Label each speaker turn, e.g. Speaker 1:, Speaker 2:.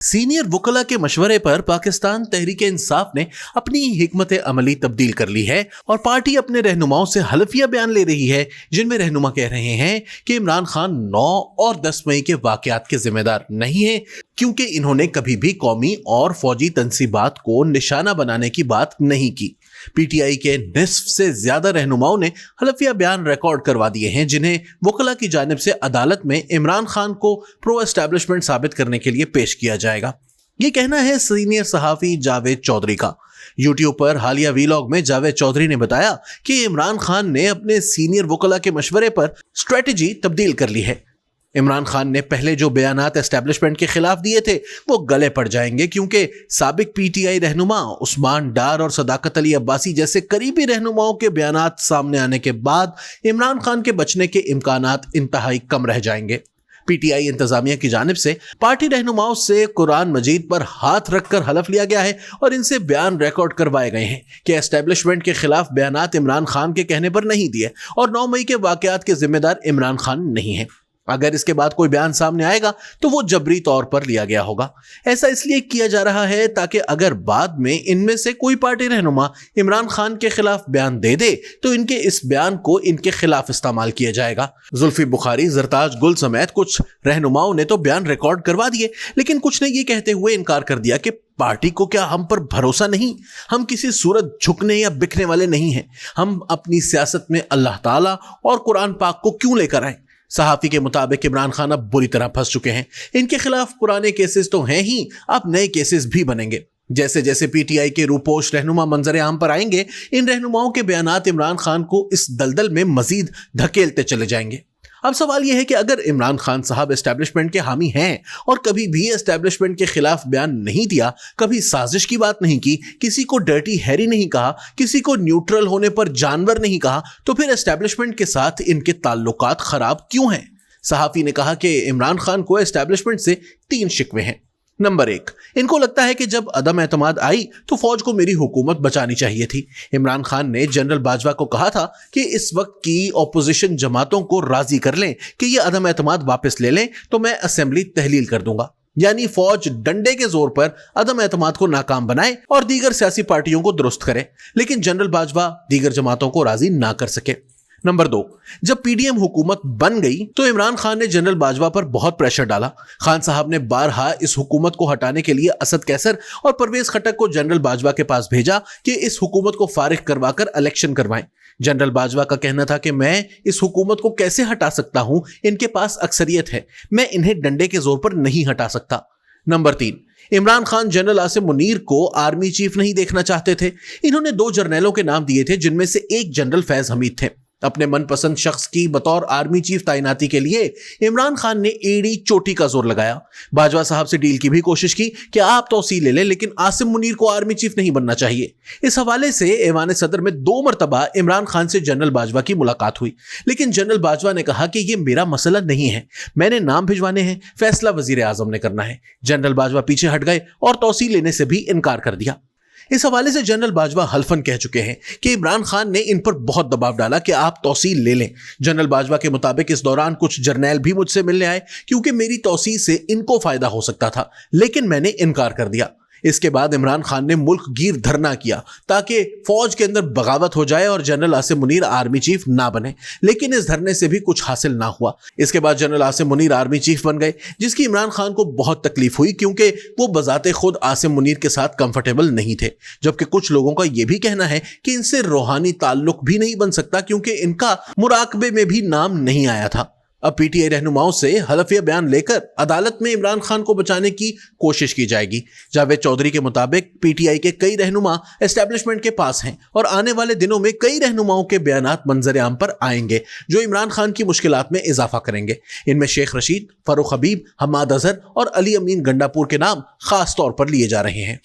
Speaker 1: Senior वकला के मशवरे पर पाकिस्तान तहरीक इंसाफ ने अपनी हिकमत अमली तब्दील कर ली है और पार्टी अपने रहनुमाओं से हलफिया बयान ले रही है, जिनमें रहनुमा कह रहे हैं कि इमरान खान 9 और 10 मई के वाकयात के जिम्मेदार नहीं हैं, क्योंकि इन्होंने कभी भी कौमी और फौजी तंसीबात को निशाना बनाने की बात नहीं की। पीटीआई के निस्फ से ज्यादा रहनुमाओं ने हलफिया बयान रिकॉर्ड करवा दिए हैं, जिन्हें वकला की जानिब से अदालत में इमरान खान को प्रो एस्टैब्लिशमेंट साबित करने के लिए पेश किया जाएगा। ये कहना है सीनियर सहाफी जावेद चौधरी का। यूट्यूब पर हालिया वीलॉग में जावेद चौधरी ने बताया कि इमरान खान ने अपने सीनियर वकला के मशवरे पर स्ट्रेटजी तब्दील कर ली है। इमरान खान ने पहले जो बयानात एस्टैब्लिशमेंट के खिलाफ दिए थे वो गले पड़ जाएंगे, क्योंकि साबिक पीटीआई रहनुमा उस्मान डार और सदाकत अली अब्बासी जैसे करीबी रहनुमाओं के बयानात सामने आने के बाद इमरान खान के बचने के इम्कानात इंतहाई कम रह जाएंगे। पीटीआई इंतजामिया की जानिब से पार्टी रहनुमाओं से कुरान मजीद पर हाथ रखकर हलफ लिया गया है और इनसे बयान रिकॉर्ड करवाए गए हैं कि एस्टैब्लिशमेंट के खिलाफ बयानात इमरान खान के कहने पर नहीं दिए और 9 मई के वाकयात के जिम्मेदार इमरान खान नहीं है। अगर इसके बाद कोई बयान सामने आएगा तो वो जबरी तौर पर लिया गया होगा। ऐसा इसलिए किया जा रहा है ताकि अगर बाद में इनमें से कोई पार्टी रहनुमा इमरान खान के खिलाफ बयान दे दे तो इनके इस बयान को इनके खिलाफ इस्तेमाल किया जाएगा। जुल्फी बुखारी, जरताज गुल समेत कुछ रहनुमाओं ने तो बयान रिकॉर्ड करवा दिए, लेकिन कुछ ने ये कहते हुए इनकार कर दिया कि पार्टी को क्या हम पर भरोसा नहीं, हम किसी सूरत झुकने या बिकने वाले नहीं हैं, हम अपनी सियासत में अल्लाह ताला और कुरान पाक को क्यों लेकर आए। सहाफी के मुताबिक इमरान खान अब बुरी तरह फंस चुके हैं। इनके खिलाफ पुराने केसेस तो हैं ही, अब नए केसेस भी बनेंगे। जैसे जैसे पीटीआई के रूपोश रहनुमा मंजर आम पर आएंगे, इन रहनुमाओं के बयानात इमरान खान को इस दलदल में मजीद धकेलते चले जाएंगे। अब सवाल यह है कि अगर इमरान खान साहब एस्टैब्लिशमेंट के हामी हैं और कभी भी एस्टैब्लिशमेंट के खिलाफ बयान नहीं दिया, कभी साजिश की बात नहीं की, किसी को डर्टी हैरी नहीं कहा, किसी को न्यूट्रल होने पर जानवर नहीं कहा, तो फिर एस्टैब्लिशमेंट के साथ इनके ताल्लुकात खराब क्यों हैं? सहाफी ने कहा कि इमरान खान को एस्टैब्लिशमेंट से 3 शिकवे हैं। नंबर 1, इनको लगता है कि जब अदम एतमाद आई तो फौज को मेरी हुकूमत बचानी चाहिए थी। इमरान खान ने जनरल बाजवा को कहा था कि इस वक्त की ऑपोजिशन जमातों को राजी कर लें कि ये अदम एतमाद वापस ले लें तो मैं असेंबली तहलील कर दूंगा, यानी फौज डंडे के जोर पर अदम एतमाद को नाकाम बनाए और दीगर सियासी पार्टियों को दुरुस्त करे। लेकिन जनरल बाजवा दीगर जमातों को राजी ना कर सके। नंबर 2, जब पीडीएम हुकूमत बन गई तो इमरान खान ने जनरल बाजवा पर बहुत प्रेशर डाला। खान साहब ने बारहा इस हुकूमत को हटाने के लिए असद कैसर और परवेज खटक को जनरल बाजवा के पास भेजा कि इस हुकूमत को फारिग करवाकर इलेक्शन करवाएं। जनरल बाजवा का कहना था कि मैं इस हुकूमत को कैसे हटा सकता हूं, इनके पास अक्सरियत है, मैं इन्हें डंडे के जोर पर नहीं हटा सकता। नंबर 3, इमरान खान जनरल आसिम मुनीर को आर्मी चीफ नहीं देखना चाहते थे। इन्होंने 2 जर्नैलों के नाम दिए थे, जिनमें से एक जनरल फैज हमीद थे। अपने मनपसंद शख्स की बतौर आर्मी चीफ तैनाती के लिए इमरान खान ने एड़ी चोटी का जोर लगाया। बाजवा साहब से डील की भी कोशिश की कि आप तौसील ले लें, लेकिन आसिम मुनीर को आर्मी चीफ नहीं बनना चाहिए। इस हवाले से ऐवान सदर में 2 मरतबा इमरान खान से जनरल बाजवा की मुलाकात हुई, लेकिन जनरल बाजवा ने कहा कि यह मेरा मसला नहीं है, मैंने नाम भिजवाने हैं, फैसला वजीर आजम ने करना है। जनरल बाजवा पीछे हट गए और तौसील लेने से भी इनकार कर दिया। इस हवाले से जनरल बाजवा हल्फन कह चुके हैं कि इमरान खान ने इन पर बहुत दबाव डाला कि आप तौसील ले लें। जनरल बाजवा के मुताबिक इस दौरान कुछ जर्नैल भी मुझसे मिलने आए, क्योंकि मेरी तौसील से इनको फायदा हो सकता था, लेकिन मैंने इनकार कर दिया। इसके बाद इमरान खान ने मुल्क गिर धरना किया ताकि फौज के अंदर बगावत हो जाए और general Asim Munir army chief ना बने, लेकिन इस धरने से भी कुछ हासिल ना हुआ। इसके बाद general Asim Munir army chief बन गए, जिसकी इमरान खान को बहुत तकलीफ हुई, क्योंकि वो बजाते खुद आसिम मुनीर के साथ कंफर्टेबल नहीं थे। जबकि कुछ लोगों का यह भी कहना है कि इनसे रूहानी ताल्लुक भी नहीं बन सकता, क्योंकि इनका मुराकबे में भी नाम नहीं आया था। अब पीटीआई रहनुमाओं से हलफिया बयान लेकर अदालत में इमरान खान को बचाने की कोशिश की जाएगी। जावेद चौधरी के मुताबिक पीटीआई के कई रहनुमा एस्टैब्लिशमेंट के पास हैं और आने वाले दिनों में कई रहनुमाओं के बयानात मंजर आम पर आएंगे, जो इमरान खान की मुश्किलात में इजाफा करेंगे। इनमें शेख रशीद, फरूख हबीब, हम्माद अजहर और अली अमीन गंडापुर के नाम खास तौर पर लिए जा रहे हैं।